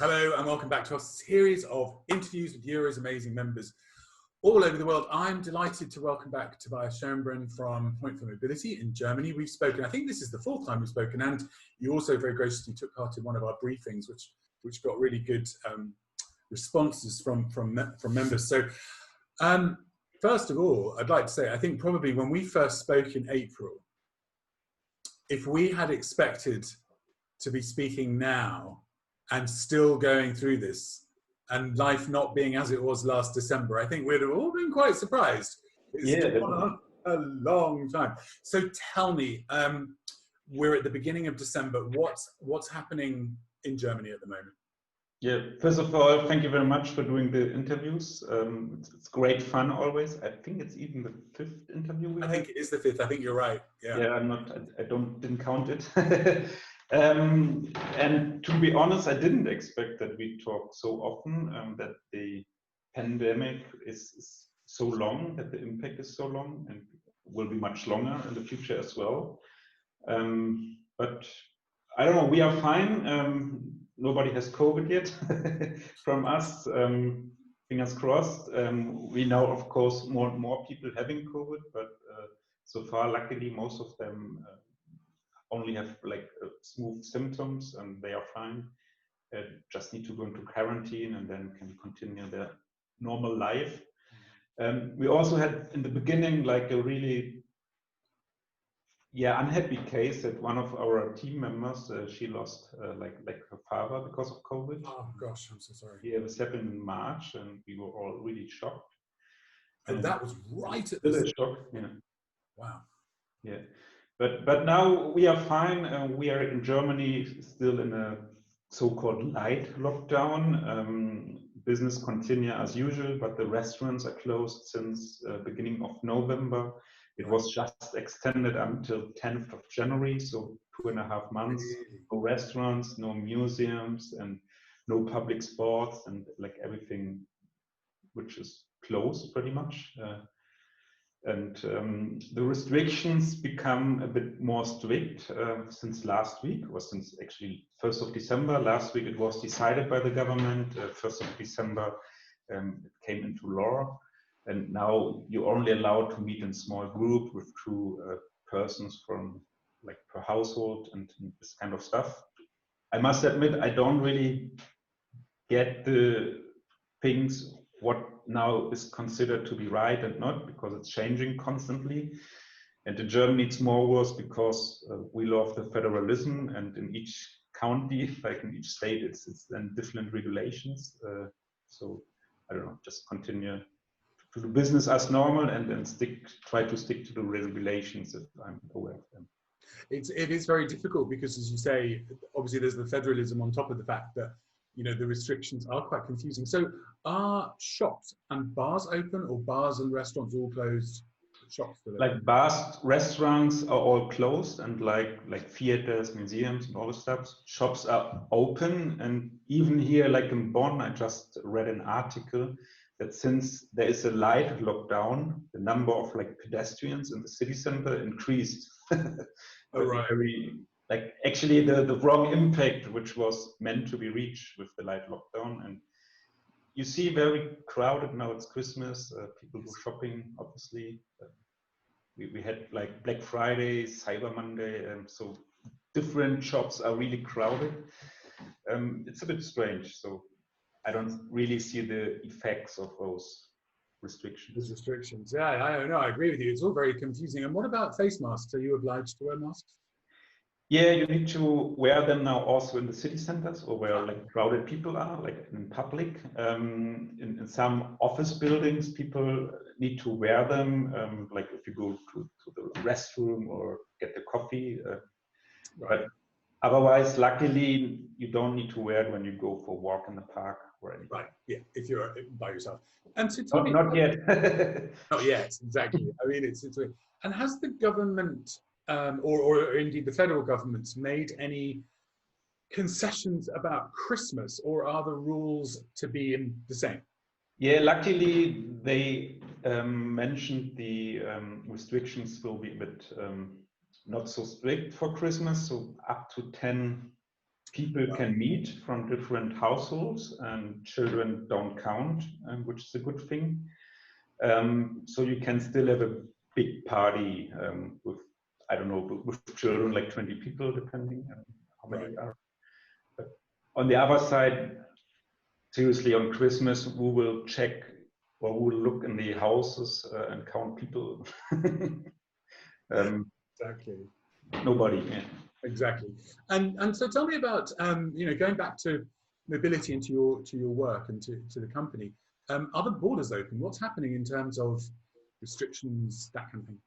Hello and welcome back to our series of interviews with Euro's amazing members all over the world. I'm delighted to welcome back Tobias Schoenborn from Point for Mobility in Germany. We've spoken, I think this is the fourth time we've spoken, and you also very graciously took part in one of our briefings, which got really good responses from members. So first of all, I'd like to say, I think probably when we first spoke in April, if we had expected to be speaking now and still going through this, and life not being as it was last December, I think we'd have all been quite surprised. It's gone on a long time. So tell me, we're at the beginning of December. What's happening in Germany at the moment? Yeah, first of all, thank you very much for doing the interviews. It's great fun always. I think it's even the fifth interview we had. I think it is the fifth. I think you're right. Yeah. Yeah, I didn't count it. And to be honest, I didn't expect that we talk so often, that the pandemic is so long, that the impact is so long and will be much longer in the future as well. But I don't know, we are fine. Nobody has COVID yet from us. Fingers crossed. We know, of course, more people having COVID, but so far, luckily, most of them only have like smooth symptoms and they are fine. Just need to go into quarantine and then can continue their normal life. We also had in the beginning like a really unhappy case that one of our team members, she lost like her father because of COVID. Oh gosh, I'm so sorry. Yeah, this happened in March and we were all really shocked. And that was right at the shock. Yeah. Wow. Yeah. But now we are fine. We are in Germany still in a so-called light lockdown. Business continue as usual, but the restaurants are closed since beginning of November. It was just extended until 10th of January, so 2.5 months. No restaurants, no museums, and no public sports, and like everything which is closed pretty much. And the restrictions become a bit more strict since last week, or since actually 1st of December. Last week it was decided by the government, 1st of December it came into law. And now you're only allowed to meet in small group with 2 persons from like per household and this kind of stuff. I must admit, I don't really get the things what now is considered to be right and not, because it's changing constantly. And in Germany it's more worse because we love the federalism, and in each county, like in each state, it's then different regulations. So I don't know, just continue to do business as normal and then try to stick to the regulations if I'm aware of them. It is very difficult because, as you say, obviously there's the federalism on top of the fact that, you know, the restrictions are quite confusing. So are shops and bars open, or bars and restaurants all closed? Shops still open? Like bars, restaurants are all closed, and like theaters, museums and all the stuff. Shops are open, and even here, like in Bonn, I just read an article that since there is a light lockdown, the number of like pedestrians in the city center increased. Oh, right. Like actually the wrong impact which was meant to be reached with the light lockdown. And you see very crowded now. It's Christmas, people go shopping, obviously. We had like Black Friday, Cyber Monday, so different shops are really crowded. It's a bit strange, so I don't really see the effects of those restrictions. Those restrictions, yeah, I know, I agree with you. It's all very confusing. And what about face masks? Are you obliged to wear masks? Yeah, you need to wear them now also in the city centers, or where like crowded people are, like in public. In some office buildings, people need to wear them, like if you go to the restroom or get the coffee. But otherwise, luckily, you don't need to wear it when you go for a walk in the park or anything. Right, yeah, if you're by yourself. And so not yet. Not yet, exactly. I mean, it's weird. And has the government, or indeed the federal government's, made any concessions about Christmas, or are the rules to be the same? Yeah, luckily they mentioned the restrictions will be a bit not so strict for Christmas, so up to 10 People can meet from different households, and children don't count, which is a good thing. So you can still have a big party with, I don't know, with children, like 20 people, depending on how many are. But on the other side, seriously, on Christmas, we will check or we will look in the houses and count people. Exactly. Nobody. Yeah. Exactly. And so tell me about going back to mobility into your work and to the company. Are the borders open? What's happening in terms of restrictions, that kind of thing?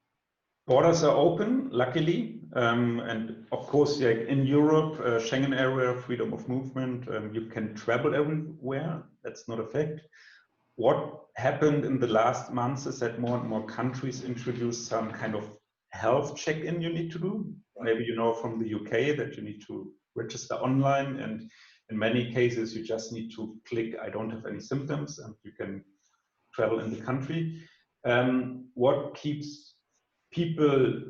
Borders are open, luckily, and of course, like in Europe, Schengen area, freedom of movement, you can travel everywhere. That's not a fact. What happened in the last months is that more and more countries introduced some kind of health check-in you need to do. Maybe you know from the UK that you need to register online, and in many cases you just need to click I don't have any symptoms and you can travel in the country. What keeps people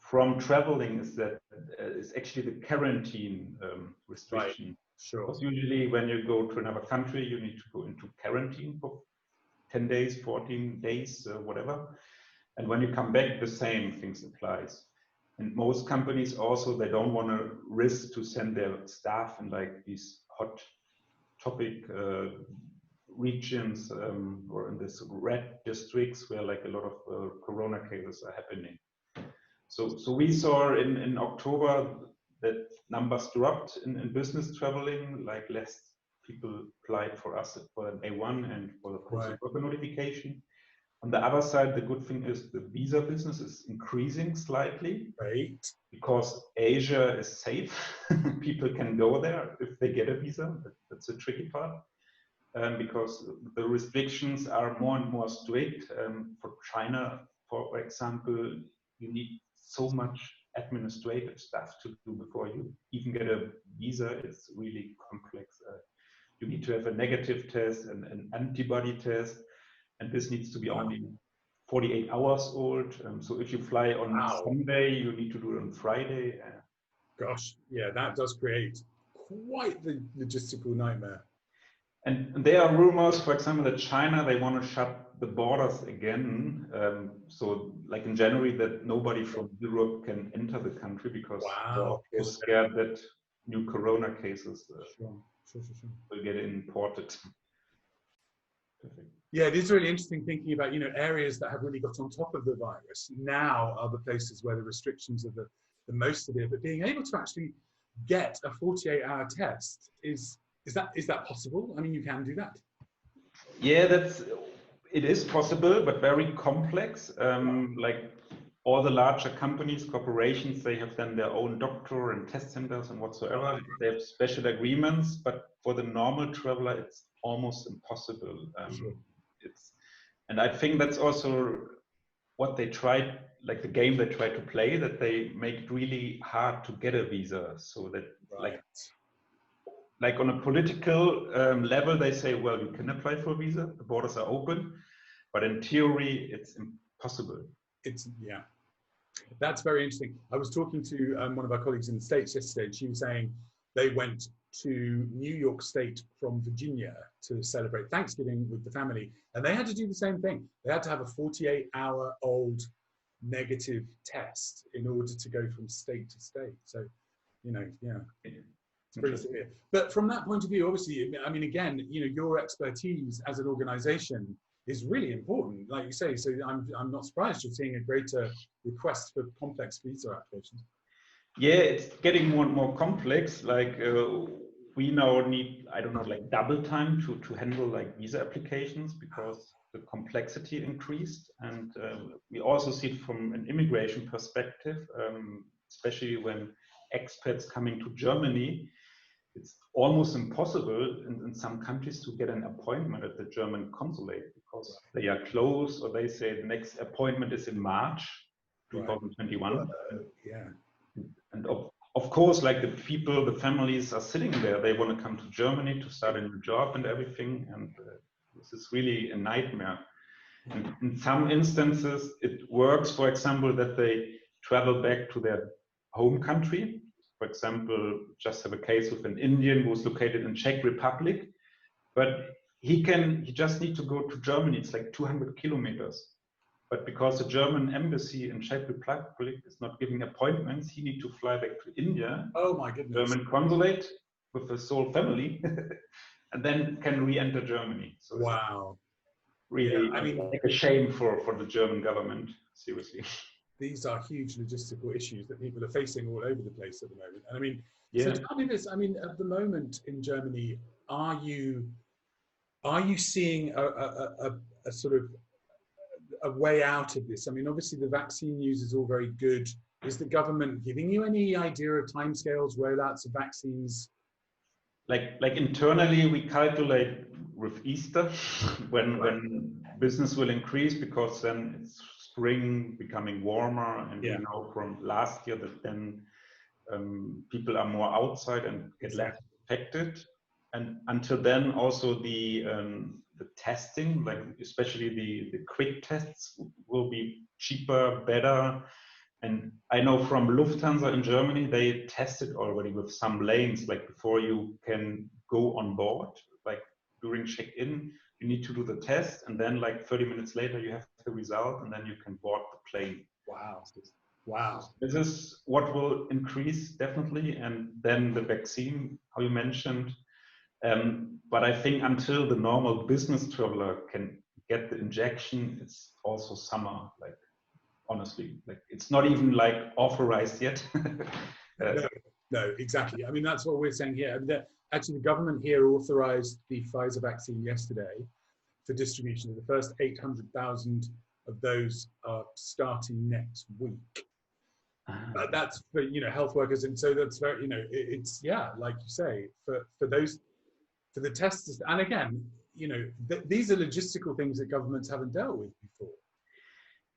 from traveling is that is actually the quarantine restriction. Right. Sure. Because usually when you go to another country, you need to go into quarantine for 10 days, 14 days, whatever. And when you come back, the same things applies. And most companies also, they don't want to risk to send their staff in like these hot topic regions or in this red districts where like a lot of corona cases are happening. So we saw in October that numbers dropped in business traveling, like less people applied for us for an A1 and for the postal worker notification. On the other side, the good thing is the visa business is increasing slightly. Right. Because Asia is safe. People can go there if they get a visa. That's a tricky part. Because the restrictions are more and more strict. For China, for example, you need so much administrative stuff to do before you even get a visa. It's really complex. You need to have a negative test and an antibody test, and this needs to be only 48 hours old. So if you fly on Sunday, you need to do it on Friday. Gosh, yeah, that does create quite the logistical nightmare. And there are rumors, for example, that China, they want to shut the borders again. So like in January, that nobody from Europe can enter the country because they're scared that new corona cases will get imported. Perfect. Yeah, it is really interesting thinking about, areas that have really got on top of the virus now are the places where the restrictions are the most severe, but being able to actually get a 48-hour test is that possible? I mean, you can do that. Yeah, it is possible, but very complex. Like all the larger companies, corporations, they have then their own doctor and test centers and whatsoever. They have special agreements, but for the normal traveler, it's almost impossible. And I think that's also what they tried, like the game they try to play, that they make it really hard to get a visa, so that like on a political level, they say, well, you can apply for a visa, the borders are open, but in theory, it's impossible. Yeah, that's very interesting. I was talking to one of our colleagues in the States yesterday, and she was saying they went to New York State from Virginia to celebrate Thanksgiving with the family, and they had to do the same thing. They had to have a 48-hour-old negative test in order to go from state to state. So, it's pretty severe. But from that point of view, obviously, I mean, again, your expertise as an organization is really important, like you say. So I'm not surprised you're seeing a greater request for complex visa applications. Yeah, it's getting more and more complex. Like we now need, I don't know, like double time to handle like visa applications because the complexity increased. And we also see it from an immigration perspective, especially when expats coming to Germany, it's almost impossible in some countries to get an appointment at the German consulate because they are closed, or they say the next appointment is in March 2021. And of course, like the people, the families are sitting there, they want to come to Germany to start a new job and everything. And this is really a nightmare. And in some instances, it works, for example, that they travel back to their home country. for example, just have a case with an Indian who's located in Czech Republic, but he just need to go to Germany. It's like 200 kilometers. But because the German embassy in Czech Republic is not giving appointments, he need to fly back to India. Oh my goodness. German consulate with his whole family, and then can re-enter Germany. So wow. Really, I mean, like a shame for the German government, seriously. These are huge logistical issues that people are facing all over the place at the moment. And I mean, yeah. So tell me this, I mean, at the moment in Germany, are you seeing a sort of a way out of this? I mean, obviously the vaccine news is all very good. Is the government giving you any idea of timescales, rollouts of vaccines? Like internally, we calculate with Easter when business will increase, because then it's spring becoming warmer, and we know from last year that then people are more outside and get less affected. And until then, also the testing, like especially the quick tests, will be cheaper, better. And I know from Lufthansa in Germany, they tested already with some lanes, like before you can go on board, like during check-in, you need to do the test, and then like 30 minutes later, you have the result, and then you can board the plane. Wow. Wow. This is what will increase definitely, and then the vaccine, how you mentioned. But I think until the normal business traveler can get the injection, it's also summer, like honestly, like it's not even like authorized yet. No, exactly. I mean, that's what we're saying here. I mean, actually, the government here authorized the Pfizer vaccine yesterday for distribution. The first 800,000 of those are starting next week. But that's for, you know, health workers, and so that's very, you know, it's like you say, for the tests. And again, you know, these are logistical things that governments haven't dealt with before.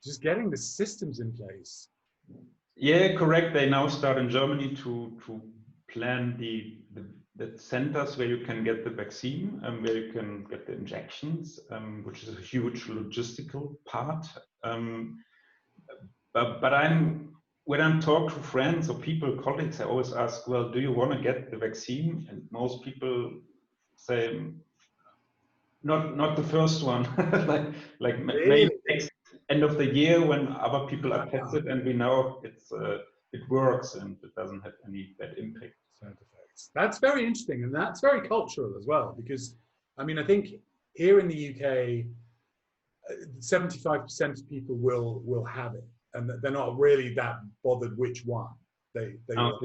Just getting the systems in place. Yeah, correct. They now start in Germany to plan the centers where you can get the vaccine, where you can get the injections, which is a huge logistical part. But when I'm talking to friends or people, colleagues, I always ask, well, do you want to get the vaccine? And most people say, not the first one, like Really? maybe next end of the year when other people are tested, and we know it works and it doesn't have any bad impact. Side effects. That's very interesting, and that's very cultural as well, because I mean, I think here in the UK, 75% of people will have it, and they're not really that bothered which one they will.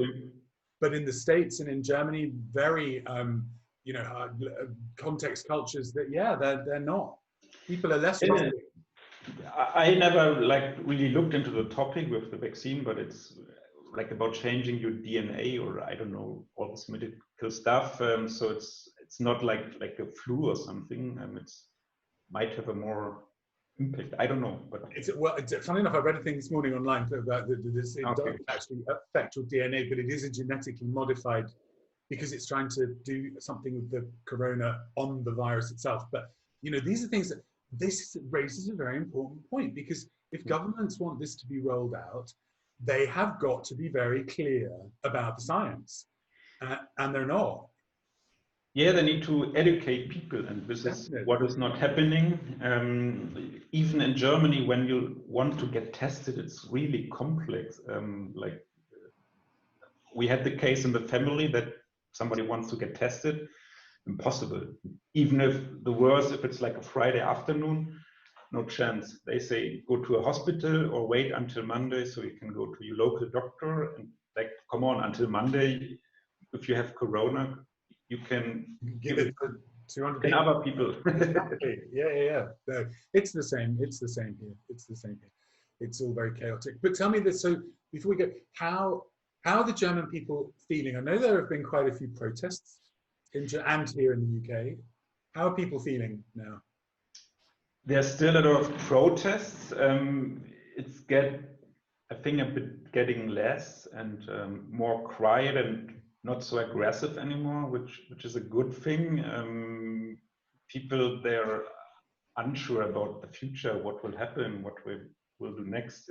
But in the States and in Germany, very you know, context cultures that they're not. People are less. I never like really looked into the topic with the vaccine, but it's like about changing your DNA, or I don't know, all this medical stuff. So it's not like a flu or something. It's might have a more impact. I don't know, but it's funny enough. I read a thing this morning online about this. It doesn't actually affect your DNA, but it is a genetically modified, because it's trying to do something with the corona on the virus itself. But you know, these are things that this raises a very important point, because if governments want this to be rolled out, they have got to be very clear about the science, and they're not. Yeah, they need to educate people, and this is what is not happening. Even in Germany, when you want to get tested, it's really complex. Like we had the case in the family that somebody wants to get tested. Impossible. Even if if it's like a Friday afternoon, no chance. They say go to a hospital or wait until Monday so you can go to your local doctor. And like, come on, until Monday, if you have corona, you can give it to 200 other people. Exactly. Yeah. No, it's the same. It's the same here. It's all very chaotic. But tell me this. So before we go, how are the German people feeling? I know there have been quite a few protests and here in the UK. How are people feeling now? There's still a lot of protests. It's I think a bit getting less and more quiet and not so aggressive anymore, which is a good thing. People, they're unsure about the future, what will happen, what we will do next.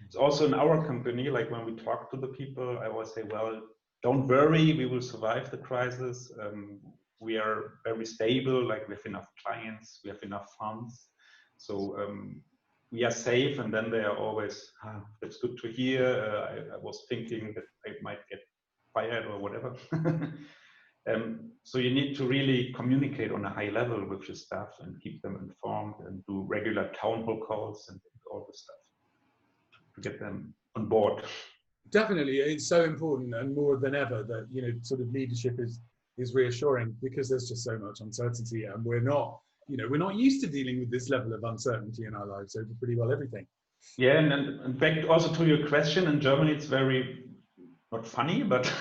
It's also in our company, like when we talk to the people, I always say, well, don't worry, we will survive the crisis. We are very stable, like we have enough clients, we have enough funds. So we are safe, and then they are always, that's good to hear. I was thinking that I might get fired or whatever. So you need to really communicate on a high level with your staff and keep them informed and do regular town hall calls and all this stuff to get them on board. Definitely, it's so important, and more than ever that, you know, sort of leadership is reassuring, because there's just so much uncertainty, and we're not used to dealing with this level of uncertainty in our lives over pretty well everything. Yeah, and in fact, also to your question, in Germany it's very not funny but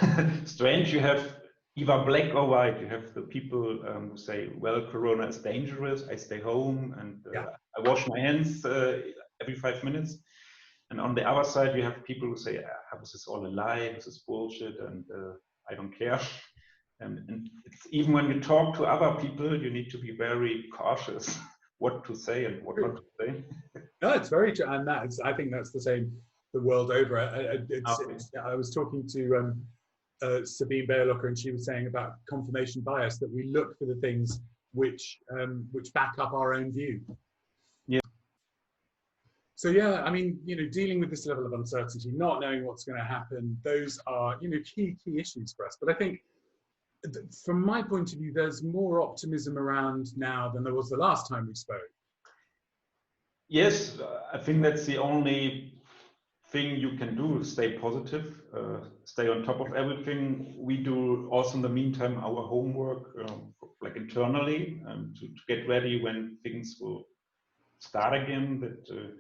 strange. You have either black or white. You have the people who say, well, Corona is dangerous, I stay home and I wash my hands every 5 minutes. And on the other side, you have people who say, this is all a lie, this is bullshit, and I don't care. And it's, even when you talk to other people, you need to be very cautious what to say and what not to say. No, it's very true, and I think that's the same the world over. I was talking to Sabine Beerlocker, and she was saying about confirmation bias, that we look for the things which back up our own view. Yeah. So yeah, I mean, you know, dealing with this level of uncertainty, not knowing what's going to happen, those are, you know, key issues for us. But I think, from my point of view, there's more optimism around now than there was the last time we spoke. Yes, I think that's the only thing you can do, stay positive, stay on top of everything. We do also in the meantime our homework, like internally, to get ready when things will start again, that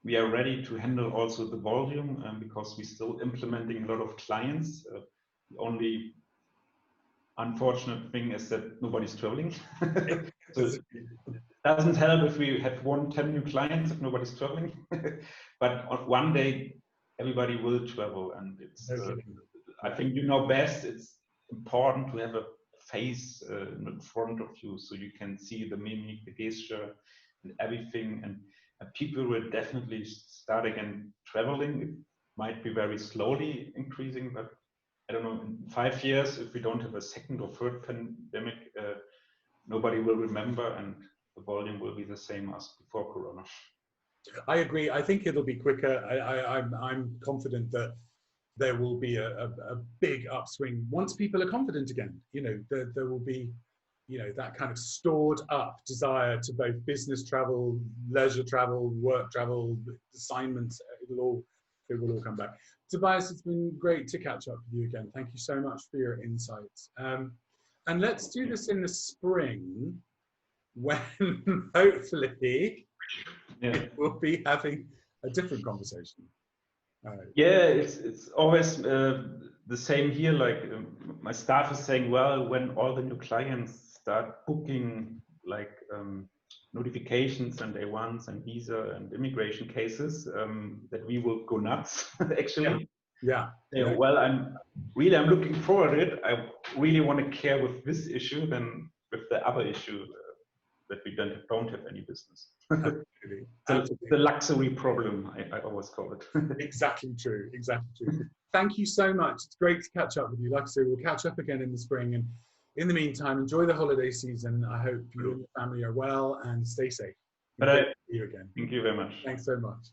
we are ready to handle also the volume, because we're still implementing a lot of clients. The only unfortunate thing is that nobody's traveling. So it doesn't help if we have 10 new clients if nobody's traveling. But one day everybody will travel, and it's I think you know best, it's important to have a face in front of you so you can see the mimic, the gesture and everything, and people will definitely start again traveling. It might be very slowly increasing, but I don't know, in 5 years, if we don't have a second or third pandemic, nobody will remember, and the volume will be the same as before Corona. I agree. I think it'll be quicker. I'm confident that there will be a big upswing once people are confident again. You know, there will be, you know, that kind of stored up desire to both business travel, leisure travel, work travel, assignments. It will all come back. Tobias, it's been great to catch up with you again. Thank you so much for your insights. And let's do this in the spring, when hopefully we'll be having a different conversation. Yeah, it's always the same here. Like my staff is saying, well, when all the new clients start booking, like notifications and A1s and visa and immigration cases, that we will go nuts. Actually, yeah. Well, I'm looking forward to it. I really want to care with this issue than with the other issue that we don't have any business. Absolutely. The luxury problem, I always call it. Exactly true. Thank you so much. It's great to catch up with you. Like I said, we'll catch up again in the spring, and in the meantime, enjoy the holiday season. I hope you and your family are well and stay safe. But see you again. Thank you very much. Thanks so much.